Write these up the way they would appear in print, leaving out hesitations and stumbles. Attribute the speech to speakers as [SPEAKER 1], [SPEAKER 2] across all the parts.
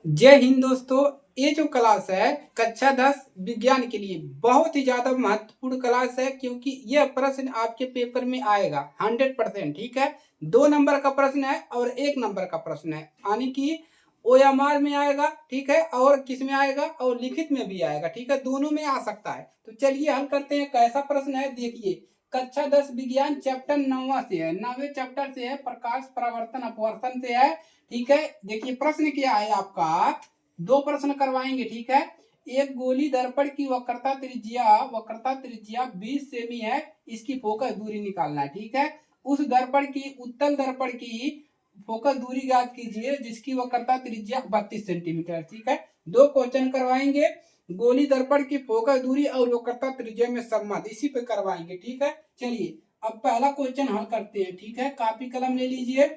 [SPEAKER 1] जय हिंद दोस्तों। ये जो क्लास है कक्षा 10 विज्ञान के लिए बहुत ही ज्यादा महत्वपूर्ण क्लास है, क्योंकि यह प्रश्न आपके पेपर में आएगा 100%। ठीक है, 2 नंबर का प्रश्न है और 1 नंबर का प्रश्न है, यानी कि OMR में आएगा। ठीक है, और किस में आएगा, और लिखित में भी आएगा। ठीक है, दोनों में आ सकता है। तो चलिए हल करते हैं। कैसा प्रश्न है देखिए। कक्षा 10 विज्ञान चैप्टर 9वां से है, 9वें चैप्टर से है, प्रकाश परावर्तन अपवर्तन से है। ठीक है, देखिए प्रश्न क्या है आपका। दो प्रश्न करवाएंगे। ठीक है, एक गोली दर्पण की वक्रता त्रिज्या 20 सेमी है, इसकी फोकस दूरी निकालना है। ठीक है, उस दर्पण की उत्तल दर्पण की फोकस दूरी ज्ञात कीजिए जिसकी वक्रता त्रिज्या 32 सेंटीमीटर। ठीक है, दो क्वेश्चन करवाएंगे। गोली दर्पण की फोकस दूरी और वक्रता त्रिज्या में संबंध, इसी पे करवाएंगे। ठीक है, चलिए अब पहला क्वेश्चन हल करते हैं। ठीक है, कॉपी कलम ले लीजिए।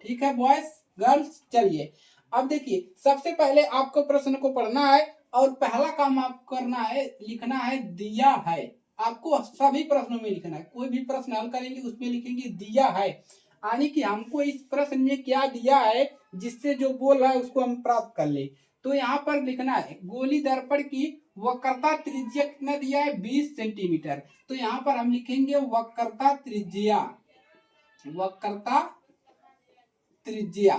[SPEAKER 1] ठीक है बॉयस गर्ल्स, चलिए अब देखिए। सबसे पहले आपको प्रश्न को पढ़ना है और पहला काम आपको करना है, लिखना है दिया है। आपको सभी प्रश्नों में लिखना है, कोई भी प्रश्न हल करेंगे उसमें लिखेंगे दिया है, यानी कि हमको इस प्रश्न में क्या दिया है जिससे जो बोल रहा है उसको हम प्राप्त कर ले। तो यहाँ पर लिखना है गोली दर्पण की वक्रता त्रिज्या कितना दिया है 20 सेंटीमीटर। तो यहाँ पर हम लिखेंगे वक्रता त्रिज्या, वक्रता त्रिज्या,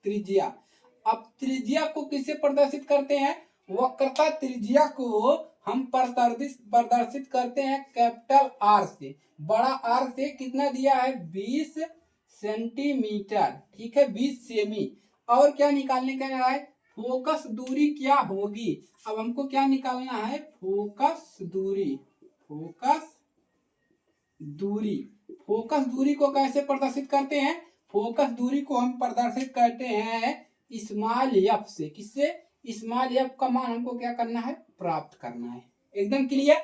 [SPEAKER 1] त्रिज्या। अब त्रिज्या को किससे प्रदर्शित करते हैं, वक्रता त्रिज्या को हम प्रदर्शित करते हैं कैपिटल आर से, बड़ा आर से। कितना दिया है 20 सेंटीमीटर। ठीक है, 20 सेमी। और क्या निकालने का है, फोकस दूरी क्या होगी। अब हमको क्या निकालना है, फोकस दूरी, फोकस दूरी। फोकस दूरी को कैसे प्रदर्शित करते हैं, फोकस दूरी को हम प्रदर्शित करते हैं स्मॉल एफ से। किससे, स्मॉल एफ का मान हमको क्या करना है, प्राप्त करना है। एकदम क्लियर।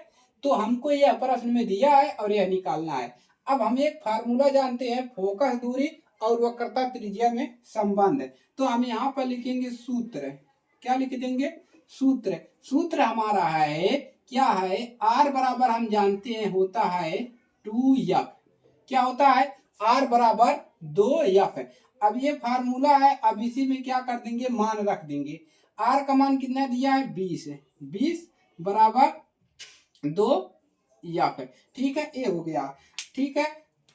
[SPEAKER 1] तो हमको यह प्रश्न में दिया है और यह निकालना है। अब हम एक फार्मूला जानते हैं फोकस दूरी और वक्रता त्रिज्या में संबंध। तो हम यहाँ पर लिखेंगे सूत्र। क्या लिख देंगे, सूत्र। सूत्र हमारा है क्या है, आर बराबर हम जानते हैं होता है 2F। क्या होता है, R बराबर 2F है। अब ये फार्मूला है, अब इसी में क्या कर देंगे, मान रख देंगे। R का मान कितना दिया है 20 है, 20 बराबर 2F है। ठीक है, ये हो गया। ठीक है,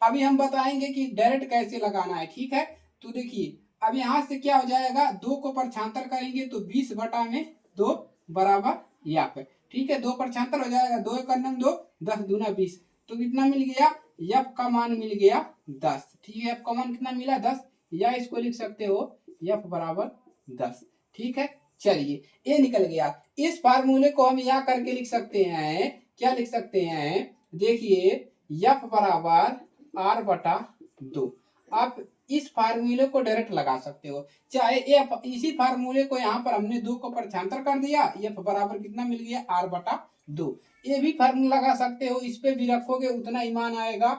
[SPEAKER 1] अभी हम बताएंगे कि डायरेक्ट कैसे लगाना है। ठीक है, तो देखिए अब यहाँ से क्या हो जाएगा, 2 को परछांतर करेंगे तो 20 बटा में 2 बराबर F है। ठीक है, 2 परछांतर हो जाएगा, 2 एक 2, 10 दूना 20। तो कितना मिल गया, F का मान मिल गया 10। ठीक है, F का मान कितना मिला 10, या इसको लिख सकते हो F बराबर 10। ठीक है, चलिए ये निकल गया। इस फार्मूले को हम यहाँ करके लिख सकते हैं, क्या लिख सकते हैं, देखिए F बराबर R बटा 2। आप इस फार्मूले को डायरेक्ट लगा सकते हो, चाहे इसी फार्मूले को यहाँ पर हमने 2 को परछांतर कर दिया, F बराबर कितना मिल गया R बटा 2। ये भी फार्मूला लगा सकते हो, इस पे भी रखोगे उतना ही मान आएगा।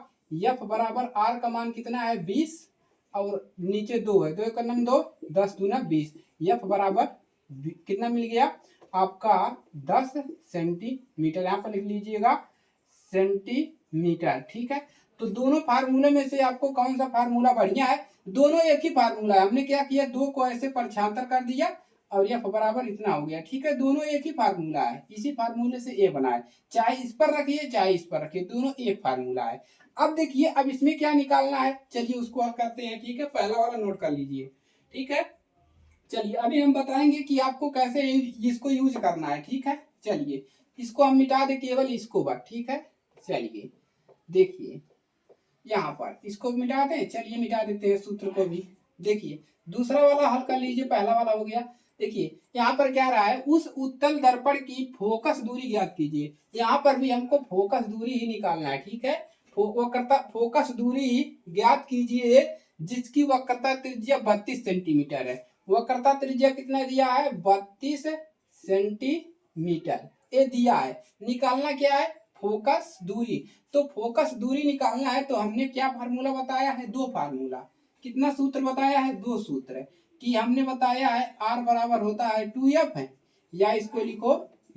[SPEAKER 1] F बराबर R का मान कितना है 20 और नीचे 2 है, 2 एक 2, 10 दूना 20। F बराबर कितना मिल गया आपका 10 सेंटीमीटर। यहाँ पर लिख लीजिएगा सेंटीमीटर। ठीक है, तो दोनों फार्मूले में से आपको कौन सा फार्मूला बढ़िया है, दोनों एक ही फार्मूला है। हमने क्या किया, 2 को ऐसे परछांतर कर दिया और F बराबर इतना हो गया। ठीक है, दोनों एक ही फार्मूला है, इसी फार्मूले से ए बना है। चाहे इस पर रखिए चाहे इस पर रखिए, दोनों एक फार्मूला है। अब देखिए अब इसमें क्या निकालना है, चलिए उसको हल करते हैं। ठीक है, पहला वाला नोट कर लीजिए। ठीक है, चलिए अभी हम बताएंगे कि आपको कैसे इसको यूज करना है। ठीक है, चलिए इसको हम मिटा दे, केवल इसको बस। ठीक है, चलिए देखिए यहाँ पर इसको मिटा दें, चलिए मिटा देते हैं सूत्र को भी। देखिए दूसरा वाला हल कर लीजिए, पहला वाला हो गया। देखिए यहाँ पर क्या रहा है, उस उत्तल दर्पण की फोकस दूरी ज्ञात कीजिए। यहाँ पर भी हमको फोकस दूरी ही निकालना है। ठीक है, वक्रता फोकस दूरी ज्ञात कीजिए जिसकी वक्रता त्रिज्या 32 सेंटीमीटर है। वक्रता त्रिज्या कितना दिया है 32 सेंटीमीटर, ये दिया है। निकालना क्या है, फोकस दूरी। तो फोकस दूरी निकालना है तो हमने क्या फार्मूला बताया है, 2 फार्मूला। कितना सूत्र बताया है, 2 सूत्र कि हमने बताया है R बराबर होता है 2F है, या इसको लिखो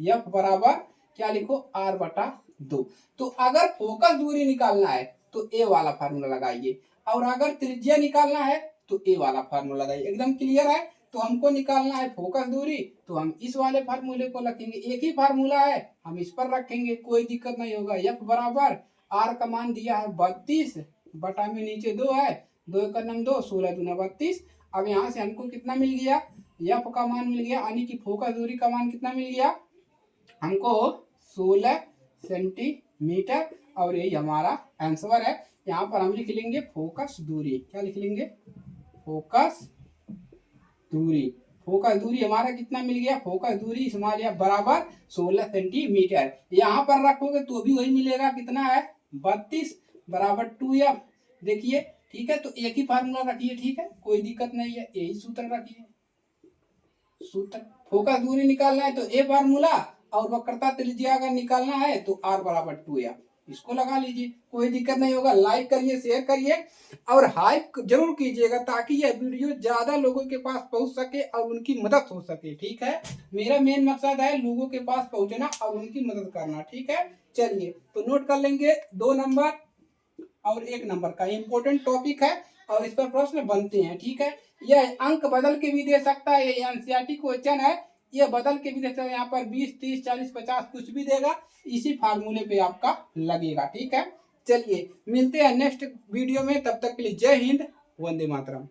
[SPEAKER 1] F बराबर क्या लिखो R बटा 2। तो अगर फोकस दूरी निकालना है तो ए वाला फार्मूला लगाइए, और अगर त्रिज्या निकालना है तो ए वाला फार्मूला लगाइए। एकदम क्लियर है। तो हमको निकालना है फोकस दूरी, तो हम इस वाले फार्मूले को रखेंगे। एक ही फार्मूला है, हम इस पर रखेंगे, कोई दिक्कत नहीं होगा। एफ बराबर आर का मान दिया है 32 बटा में नीचे 2 है, 2 एक नम 2, 16 दूना 32। अब यहाँ से हमको कितना मिल गया, एफ का मान मिल गया, यानी कि फोकस दूरी का मान कितना मिल गया हमको 16 सेंटीमीटर। और यही हमारा आंसर है। यहाँ पर हम लिख लेंगे फोकस दूरी। क्या लिख लेंगे, फोकस दूरी। फोकस दूरी हमारा कितना मिल गया, फोकस दूरी हमारे बराबर 16 सेंटीमीटर। यहाँ पर रखोगे तो भी वही मिलेगा, कितना है 32 बराबर 2f। देखिए ठीक है, तो एक ही फार्मूला रखिए, ठीक है, कोई दिक्कत नहीं है, यही सूत्र रखिए। सूत्र फोकस दूरी निकालना है तो ए फार्मूला, और वक्रता त्रिज्या अगर निकालना है तो आर बराबर 2f, इसको लगा लीजिए, कोई दिक्कत नहीं होगा। लाइक करिए, शेयर करिए और हाइप जरूर कीजिएगा, ताकि यह वीडियो ज्यादा लोगों के पास पहुंच सके और उनकी मदद हो सके। ठीक है, मेरा मेन मकसद है लोगों के पास पहुंचना और उनकी मदद करना। ठीक है, चलिए तो नोट कर लेंगे 2 नंबर और 1 नंबर का इंपॉर्टेंट टॉपिक है, और इस पर प्रश्न बनते हैं। ठीक है, यह अंक बदल के भी दे सकता है, ये एनसीईआरटी क्वेश्चन है, ये बदल के भी दे सकता है। यहाँ पर 20, 30, 40, 50 कुछ भी देगा, इसी फार्मूले पे आपका लगेगा। ठीक है, चलिए मिलते हैं नेक्स्ट वीडियो में, तब तक के लिए जय हिंद, वंदे मातरम।